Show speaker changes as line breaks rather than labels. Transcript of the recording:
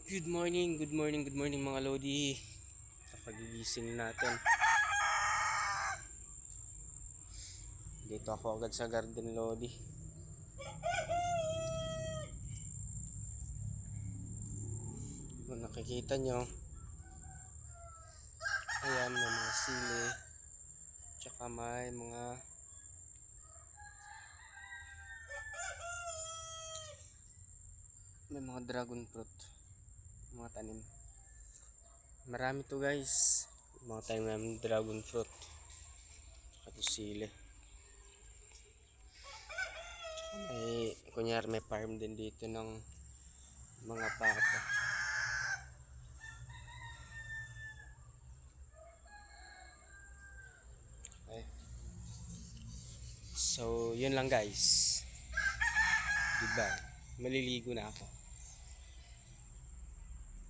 Good morning, good morning, good morning mga Lodi. Sa pagigising natin. Dito ako agad sa garden, Lodi. Kung nakikita nyo, ayan, may mga sili. Tsaka may mga dragon fruit. Mga tanim. Marami to guys. Mga tanim ng dragon fruit. Tsaka sili. Kunyari may farm din dito ng mga pata. Okay. So, yun lang guys. Goodbye. Maliligo na ako.